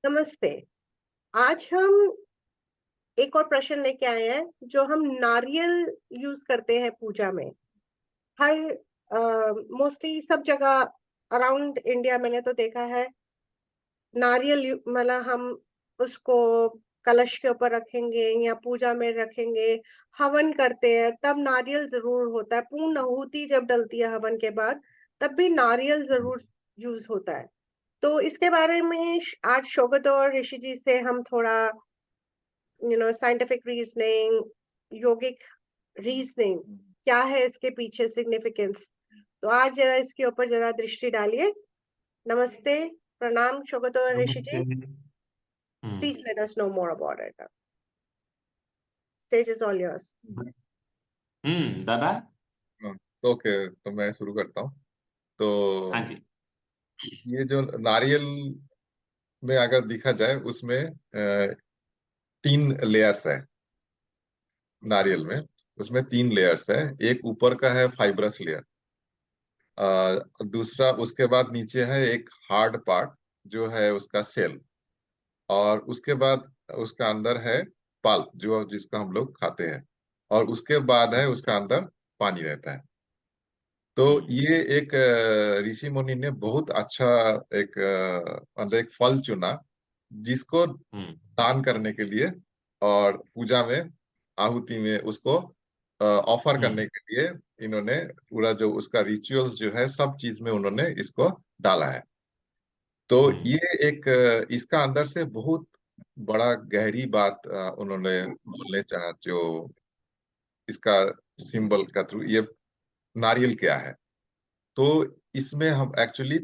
नमस्ते। आज हम एक और प्रश्न लेके आए हैं जो हम नारियल यूज करते हैं पूजा में। हर मोस्टली सब जगह अराउंड इंडिया मैंने तो देखा है मतलब हम उसको कलश के ऊपर रखेंगे या पूजा में रखेंगे, हवन करते हैं तब नारियल जरूर होता है। पूर्ण आहुति जब डलती है हवन के बाद तब भी नारियल जरूर यूज होता है। तो इसके बारे में आज शोगत और ऋषि जी से हम थोड़ा साइंटिफिक रीजनिंग, योगिक रीजनिंग क्या है इसके पीछे सिग्निफिकेंस, तो आज जरा इसके ऊपर जरा दृष्टि डालिए। नमस्ते, प्रणाम शोगत और ऋषि नमस्ते। जी। Please let us know more about it. Stage is all yours. दादा। तो ओके, तो मैं शुरू करता हूँ। तो हाँ जी। ये जो नारियल में अगर देखा जाए उसमें 3 लेयर्स है। नारियल में उसमें 3 लेयर्स है। एक ऊपर का है फाइब्रस लेयर, दूसरा उसके बाद नीचे है एक हार्ड पार्ट जो है उसका सेल, और उसके बाद उसका अंदर है पल्प जो जिसका हम लोग खाते हैं, और उसके बाद है उसका अंदर पानी रहता है। तो ये एक ऋषि मुनि ने बहुत अच्छा एक मतलब एक फल चुना जिसको दान करने के लिए और पूजा में आहुति में उसको ऑफर करने के लिए इन्होंने पूरा जो उसका रिचुअल्स जो है सब चीज में उन्होंने इसको डाला है। तो ये एक इसका अंदर से बहुत बड़ा गहरी बात उन्होंने बोलने चाहा, जो इसका सिंबल का थ्रू ये नारियल क्या है। तो इसमें हम एक्चुअली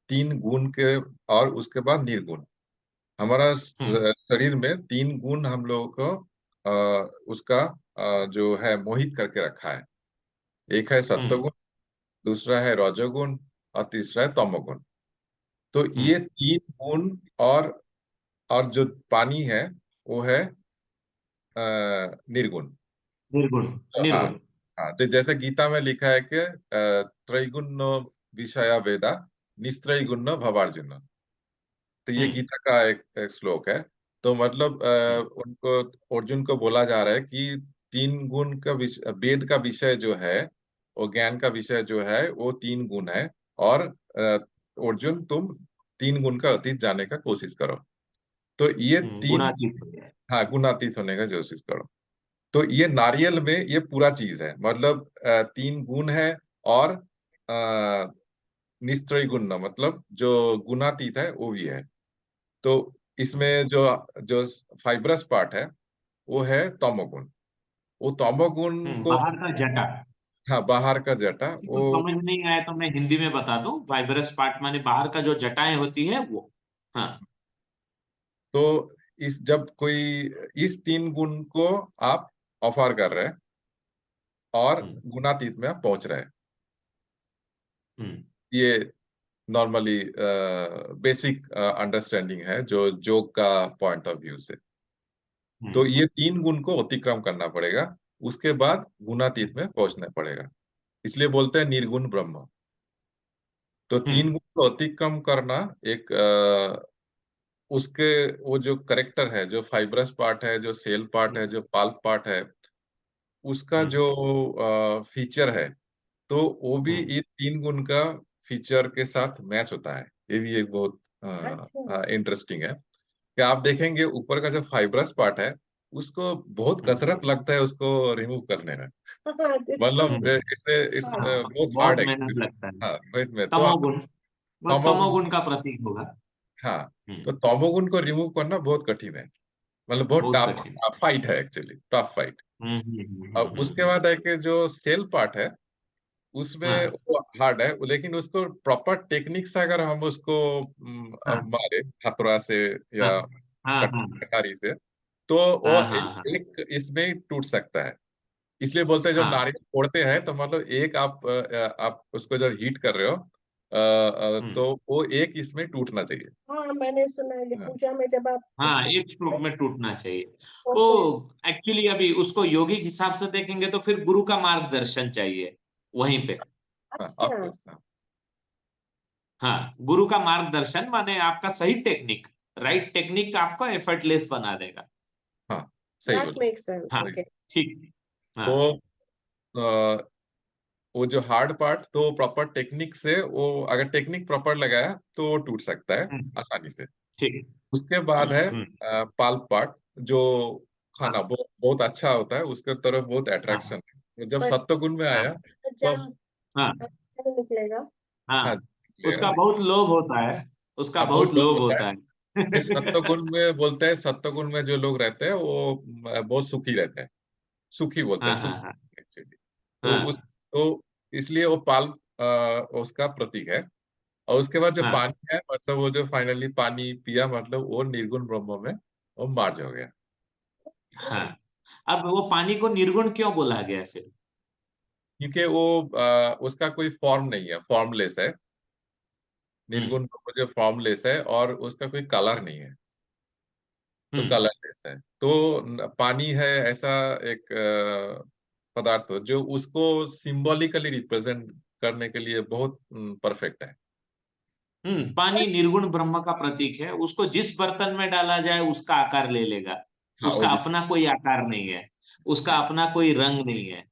3 गुण के और उसके बाद निर्गुण, हमारा शरीर में 3 गुण हम लोगों को उसका जो है मोहित करके रखा है। एक है सत्वगुण, दूसरा है रजोगुण, और तीसरा है तमोगुण। तो ये 3 गुण और जो पानी है वो है निर्गुण। निर्गुण। हाँ निर्गुण। हाँ, तो जैसे गीता में लिखा है कि त्रैगुण्य विषया वेदा निस्त्रैगुण्य भवार्जुन। तो ये गीता का एक श्लोक है। तो मतलब उनको अर्जुन को बोला जा रहा है कि 3 गुण का वेद का विषय जो है, वो ज्ञान का विषय जो है वो 3 गुण है। और अर्जुन तुम 3 गुण का अतीत जाने का कोशिश करो। तो ये तीन, गुणातीत हो गया। हाँ, गुणातीत होने का कोशिश करो। तो ये नारियल में ये पूरा चीज है, मतलब 3 गुण है, और निस्त्रय गुण न, मतलब जो गुणातीत है वो भी है। तो इसमें जो जो फाइब्रस पार्ट है वो है तमोगुण। वो तमोगुण को, बाहर का जटा। हाँ, बाहर का जटा किसी को वो। समझ नहीं आया तो मैं हिंदी में बता दूं, वाइब्रस पार्ट माने बाहर का जो जटाएं होती है वो। हाँ। तो इस जब कोई इस 3 गुण को आप ऑफर कर रहे हैं और गुणातीत में आप पहुंच रहे हैं, ये नॉर्मली बेसिक अंडरस्टैंडिंग है जो जोग का पॉइंट ऑफ व्यू से। तो ये 3 गुण को अतिक्रम करना पड़ेगा, उसके बाद गुणातीत में पहुंचना पड़ेगा। इसलिए बोलते हैं निर्गुण ब्रह्म। तो 3 गुण को अतिक्रम करना एक उसके वो जो करेक्टर है, जो फाइब्रस पार्ट है, जो सेल पार्ट है, जो पाल्प पार्ट है, उसका जो फीचर है, तो वो भी ये 3 गुण का फीचर के साथ मैच होता है। ये भी एक बहुत अच्छा। इंटरेस्टिंग है कि आप देखेंगे ऊपर का जो फाइब्रस पार्ट है उसको बहुत कसरत लगता है उसको रिमूव करने में। मतलब इससे बहुत हार्ड बहुत है। मेहनत लगता है। हाँ, बहुत में तो तमोगुण, वो तमोगुण, तमोगुण का प्रतीक होगा। हाँ, तो तमोगुण को रिमूव करना बहुत कठिन है, मतलब बहुत बहुत कठिन। टफ फाइट है, एक्चुअली टफ फाइट। और उसके बाद है कि जो सेल पार्ट है उसमें हाँ वो हार्ड है, लेकिन उसको प्रॉपर टेक्निक से अगर हम उसको हाँ मारे हथौड़ा से हाँ या हाँ हाँ कटारी से, तो वो हाँ हाँ हाँ एक इसमें टूट सकता है। इसलिए बोलते हैं जब हाँ। नारियल फोड़ते हैं तो मतलब एक आप उसको जब हीट कर रहे हो तो वो एक इसमें टूटना चाहिए। हाँ, मैंने सुना है ये हाँ पूजा में जब आप हाँ, उसको एक श्लोक में टूटना चाहिए। तो वो फिर एक्चुअली अभी उसको योगिक हिसाब से देखेंगे तो फिर गुरु का मार्गदर्शन चाहिए वहीं पे। हाँ, अच्छा। ऑफ कोर्स, हाँ। हाँ, गुरु का मार्गदर्शन माने आपका सही टेक्निक, राइट टेक्निक आपको एफर्टलेस बना देगा। हाँ, सही दैट बोला। Makes sense. हाँ ओके। ठीक। हाँ तो वो जो हार्ड पार्ट तो प्रॉपर टेक्निक से, वो अगर टेक्निक प्रॉपर लगाया तो वो टूट सकता है आसानी से। ठीक। उसके बाद है पाल्प पार्ट, जो खाना हाँ बहुत अच्छा होता है, उसके तरफ बहुत हाँ अट्रैक्शन है। तो जब पर सत्वगुण में हाँ आया तो जल हाँ जल निकलेगा। हाँ, हाँ, निकलेगा। उसका बहुत लोभ होता है, उसका हाँ, बहुत बहुत लोग लोभ होता है। होता इस है। सत्वगुण में बोलते हैं, सत्वगुण में जो लोग रहते हैं वो बहुत सुखी रहते हैं। सुखी बोलते हाँ हैं, हाँ सुख हाँ एक्चुअली। तो हाँ तो इसलिए वो पाल उसका प्रतीक है। और उसके बाद जो हाँ पानी है, मतलब वो जो फाइनली पानी पिया, मतलब वो निर्गुण ब्रह्म में वो मार्ज हो गया। हाँ। अब वो पानी को निर्गुण क्यों बोला गया फिर? क्योंकि वो उसका कोई फॉर्म नहीं है, फॉर्मलेस है। हम्म निर्गुण ब्रह्म जो फॉर्मलेस है, और उसका कोई कलर नहीं है, तो हम्म कलरलेस है। तो पानी है ऐसा एक पदार्थ जो उसको सिंबॉलिकली रिप्रेजेंट करने के लिए बहुत परफेक्ट है। पानी निर्गुण ब्रह्म का प्रतीक है, उसको जिस बर्तन में डाला जाए उसका आकार ले लेगा। हाँ, वो उसका भी। अपना कोई आकार नहीं है, उसका अपना कोई रंग नहीं है।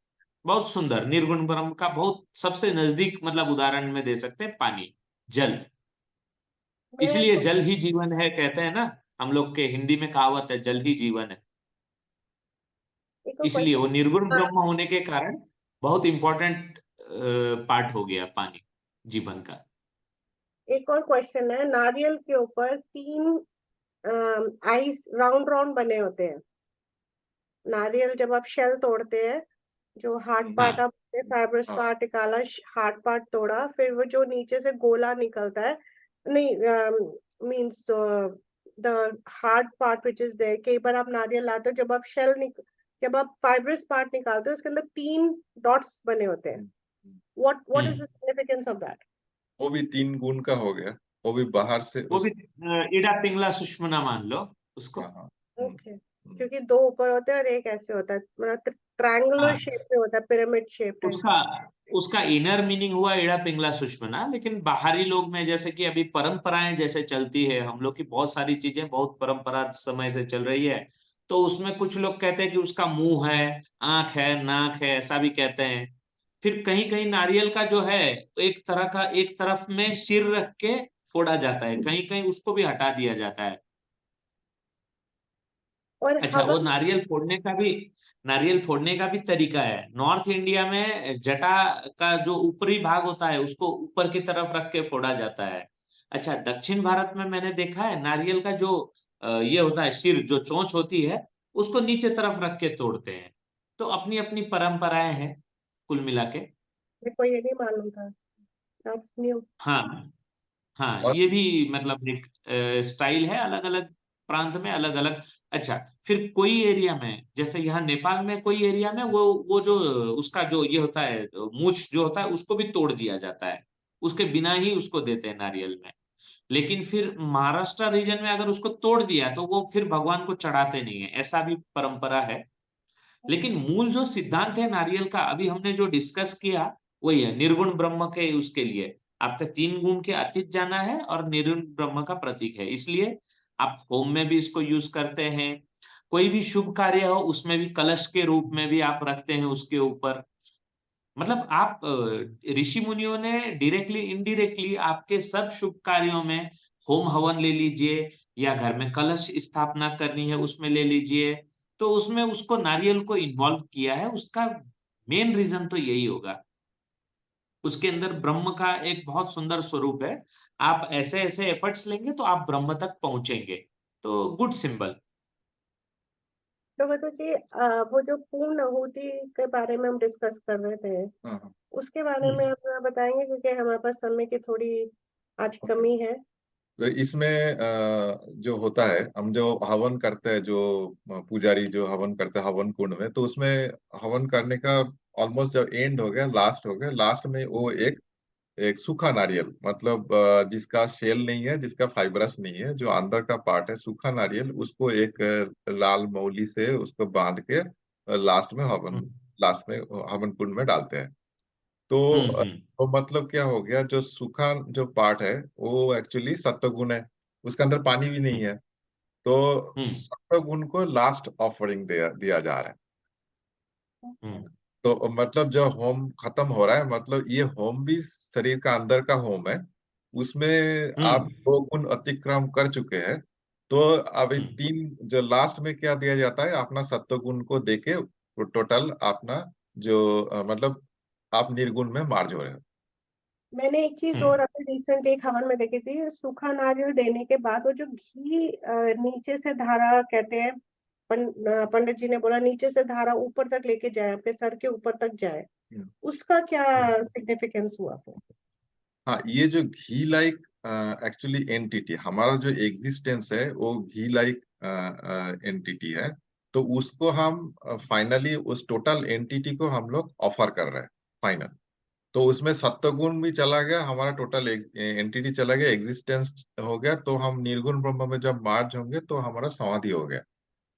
बहुत सुंदर, निर्गुण ब्रह्म का बहुत सबसे नजदीक मतलब उदाहरण में दे सकते हैं पानी, जल। मेरा इसलिए जल ही जीवन है कहते हैं ना, हम लोग के हिंदी में कहावत है, जल ही जीवन है। एक इसलिए वो क्वेश्चन। निर्गुण ब्रह्म होने के कारण बहुत इंपॉर्टेंट पार्ट हो गया पानी जीवन का। एक और क्वेश्चन है, नारियल के ऊपर 3 आइस राउंड राउंड बने होते हैं। नारियल जब आप शेल तोड़ते हैं, जो हार्ड पार्ट हाँ आप फाइब्रस हाँ, पार्ट निकाला, हार्ड पार्ट तोड़ा, फिर वो जो नीचे से गोला निकलता है, नहीं, means the hard part which is there. कई बार आप नारियल लाते हो, जब आप फाइब्रस पार्ट निकालते हो, उसके अंदर 3 डॉट्स बने होते हैं। Hmm, hmm. What is hmm the significance of that? वो भी 3 गुण का हो गया। वो भी बाहर से वो उस। भी इडा पिंगला सुषमना मान लो उसको। हाँ हाँ। ओके, क्योंकि 2 ऊपर होते हैं और एक ऐसे होता है, मतलब ट्रायंगुलर हाँ, शेप में होता है, पिरामिड शेप टाइप। उसका उसका इनर मीनिंग हुआ इड़ा पिंगला सुषमना, लेकिन बाहरी लोग में जैसे कि अभी परंपराएं जैसे चलती है, हम लोग की बहुत सारी चीजें बहुत परंपरा समय से चल रही है, तो उसमें कुछ लोग कहते हैं कि उसका मुंह है, आंख है, नाक है, ऐसा भी कहते हैं। फिर कहीं कहीं नारियल का जो है, एक तरह का एक तरफ में सिर रख के फोड़ा जाता है, कहीं कहीं उसको भी हटा दिया जाता है। और अच्छा, वो हवन। नारियल फोड़ने का भी तरीका है। नॉर्थ इंडिया में जटा का जो ऊपरी भाग होता है उसको ऊपर की तरफ रख के फोड़ा जाता है। अच्छा, दक्षिण भारत में मैंने देखा है नारियल का जो ये होता है सिर, जो चोंच होती है, उसको नीचे तरफ रख के तोड़ते हैं। तो अपनी अपनी परंपराएं हैं कुल मिला के। मेरे को ये नहीं मालूम था, दैट्स न्यू। हाँ हाँ, और ये भी मतलब एक स्टाइल है, अलग अलग प्रांत में अलग अलग। अच्छा, फिर कोई एरिया में जैसे यहाँ नेपाल में कोई एरिया में वो जो उसका जो ये होता है मूंछ जो होता है उसको भी तोड़ दिया जाता है, उसके बिना ही उसको देते हैं नारियल में। लेकिन फिर महाराष्ट्र रीजन में अगर उसको तोड़ दिया तो वो फिर भगवान को चढ़ाते नहीं है, ऐसा भी परंपरा है। लेकिन मूल जो सिद्धांत है नारियल का, अभी हमने जो डिस्कस किया, वही है निर्गुण ब्रह्म के उसके लिए आपका 3 गुण के अतीत जाना है और निर्गुण ब्रह्म का प्रतीक है। इसलिए आप होम में भी इसको यूज करते हैं, कोई भी शुभ कार्य हो उसमें भी कलश के रूप में भी आप रखते हैं उसके ऊपर। मतलब आप ऋषि मुनियों ने डायरेक्टली इनडायरेक्टली आपके सब शुभ कार्यों में होम हवन ले लीजिए, या घर में कलश स्थापना करनी है उसमें ले लीजिए, तो उसमें उसको नारियल को इन्वॉल्व किया है। उसका मेन रीजन तो यही होगा, उसके अंदर ब्रह्म का एक बहुत सुंदर स्वरूप है। आप ऐसे ऐसे एफर्ट्स लेंगे तो आप ब्रह्म तक पहुंचेंगे। तो गुड सिंबल। तो बता जी, वो जो पूर्ण आहुति के बारे में हम डिस्कस कर रहे थे, हाँ हाँ, उसके बारे में आप थोड़ा बताएंगे, क्योंकि हमारे पास समय की थोड़ी आज ओके। कमी है। तो इसमें जो होता है, हम जो हवन करते हैं, जो पुजारी जो हवन करते हैं हवन कुंड में, तो उसमें हवन करने का ऑलमोस्ट जब एंड हो गया, लास्ट हो गया, लास्ट में वो एक एक सूखा नारियल, मतलब जिसका शेल नहीं है, जिसका फाइबरस नहीं है, जो अंदर का पार्ट है, सूखा नारियल, उसको एक लाल मौली से उसको बांध के लास्ट में हवन कुंड में डालते हैं। तो हम्म तो मतलब क्या हो गया, जो सूखा जो पार्ट है वो एक्चुअली सत्वगुण है। उसके अंदर पानी भी नहीं है, तो सत्वगुण को लास्ट ऑफरिंग दिया जा रहा है। तो मतलब जो होम खत्म हो रहा है, मतलब ये होम भी शरीर का अंदर का होम है, उसमें आप 2 गुण अतिक्रम कर चुके हैं। तो अभी 3 जो लास्ट में क्या दिया जाता है, अपना सत्वगुण को देके टोटल अपना जो मतलब आप निर्गुण में मार्ज हो रहे हो। मैंने एक चीज और अभी रिसेंट एक हवन में देखी थी, सूखा नारियल देने के बाद वो जो घी नीचे से धारा कहते हैं, पंडित जी ने बोला नीचे से धारा ऊपर तक लेके जाए, आपके सर के ऊपर तक जाए, उसका क्या सिग्निफिकेंस हुआ फिर? हाँ, ये जो घी लाइक एक्चुअली एंटिटी, हमारा जो एग्जिस्टेंस है वो घी लाइक एंटिटी है। तो उसको हम फाइनली उस टोटल एंटिटी को हम लोग ऑफर कर रहे हैं फाइनल। तो उसमें सत्वगुण भी चला गया, हमारा टोटल एंटिटी चला गया, एग्जिस्टेंस हो गया। तो हम निर्गुण ब्रह्म में जब मार्ज होंगे तो हमारा समाधि हो गया।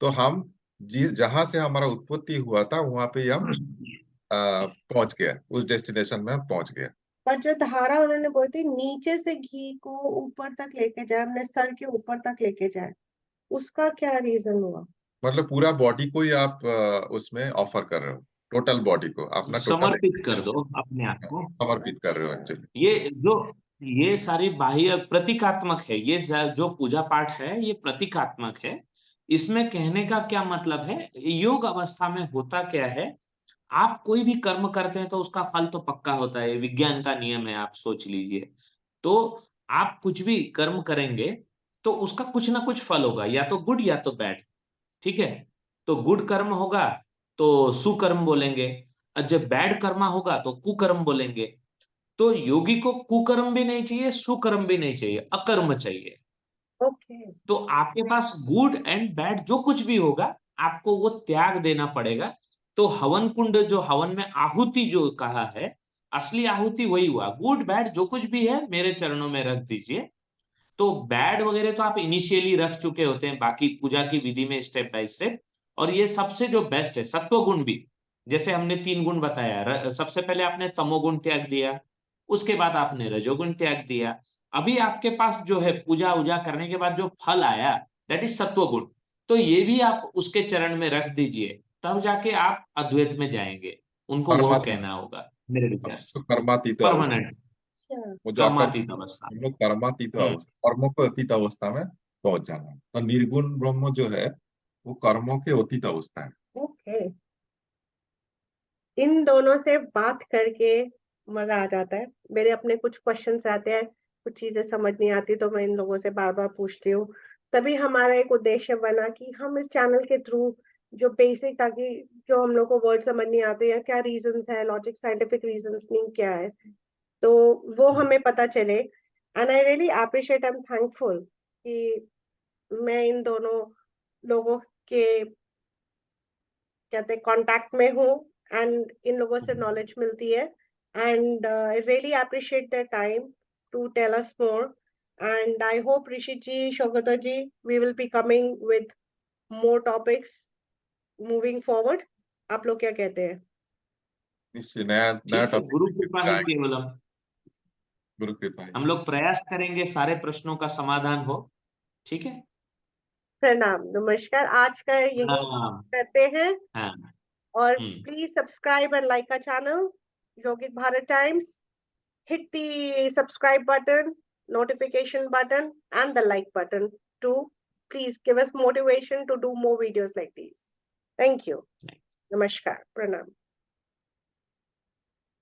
तो हम जिस जहां से हमारा उत्पत्ति हुआ था वहां पे हम पहुंच गया, उस डेस्टिनेशन में हम पहुंच गया। पर जो धारा उन्होंने बोली थी नीचे से घी को ऊपर तक लेके जाए, अपने सर के ऊपर तक लेके जाए, उसका क्या रीजन हुआ? मतलब पूरा बॉडी को ही आप उसमें ऑफर कर रहे हो, टोटल बॉडी को अपना टोटल समर्पित कर दो अपने आप को। समर्पित कर रहे हो एक्चुअली। ये सारी बाह्य प्रतीकात्मक है, ये जो पूजा पाठ है ये प्रतीकात्मक है। इसमें कहने का क्या मतलब है, योग अवस्था में होता क्या है, आप कोई भी कर्म करते हैं तो उसका फल तो पक्का होता है, विज्ञान का नियम है, आप सोच लीजिए। तो आप कुछ भी कर्म करेंगे तो उसका कुछ ना कुछ फल होगा, या तो गुड या तो बैड। ठीक है, तो गुड कर्म होगा तो सुकर्म बोलेंगे, और जब बैड कर्मा होगा तो कुकर्म बोलेंगे। तो योगी को कुकर्म भी नहीं चाहिए, सुकर्म भी नहीं चाहिए, अकर्म चाहिए। ओके। तो आपके पास गुड एंड बैड जो कुछ भी होगा आपको वो त्याग देना पड़ेगा। तो हवन कुंड जो हवन में आहुति जो कहा है, असली आहुति वही हुआ, गुड बैड जो कुछ भी है मेरे चरणों में रख दीजिए। तो बैड वगैरह तो आप इनिशियली रख चुके होते हैं बाकी पूजा की विधि में स्टेप बाय स्टेप। और ये सबसे जो बेस्ट है सत्व गुण भी, जैसे हमने 3 गुण बताया, सबसे पहले आपने तमोगुण त्याग दिया, उसके बाद आपने रजोगुण त्याग दिया, अभी आपके पास जो है पूजा उजा करने के बाद जो फल आया दैट इज सत्व गुण। तो ये भी आप उसके चरण में रख दीजिए, तब जाके आप अद्वैत में जाएंगे। उनको वो कर्मातीत, कहना होगा मेरे विचार से, तो कर्मातीत अवस्था, परमानेंट अच्छा। वो जाकर कर्मातीत अवस्था। हम लोग कर्मातीत हम्म अवस्था, कर्मों को अतीत अवस्था में पहुंच जाना है। तो निर्गुण ब्रह्म जो है वो कर्मों के अतीत अवस्था है। ओके, इन दोनों से बात करके मजा आ जाता है। मेरे अपने कुछ क्वेश्चंस आते हैं, कुछ चीजें समझ नहीं आती तो मैं इन लोगों से बार बार पूछती हूँ। तभी हमारा एक उद्देश्य बना कि हम इस चैनल के थ्रू जो बेसिक, ताकि जो हम लोग को वर्ड समझ नहीं आते या क्या रीजंस है, लॉजिक साइंटिफिक रीजनिंग क्या है, तो वो हमें पता चले। And I really appreciate, I am thankful कि मैं इन दोनों लोगों के कहते कांटेक्ट में हूँ, एंड इन लोगों से नॉलेज मिलती है। And I really appreciate the time to tell us more. And I hope Rishi ji, Saugata ji, we will be coming with more topics moving forward. आप लोग क्या कहते हैं? निश्चय नया नया ठीक है, टॉपिक गुरु कृपा ही आएंगे। केवलम। गुरु कृपा ही। हम लोग प्रयास करेंगे सारे प्रश्नों का समाधान हो। ठीक है, प्रणाम, नमस्कार, आज का यही प्रणाम। करते हैं। हाँ। और hmm please subscribe and like our channel, Yogic Bharat Times. Hit the subscribe button, notification button, and the like button to please give us motivation to do more videos like these. Thank you. Namaskar. Pranam.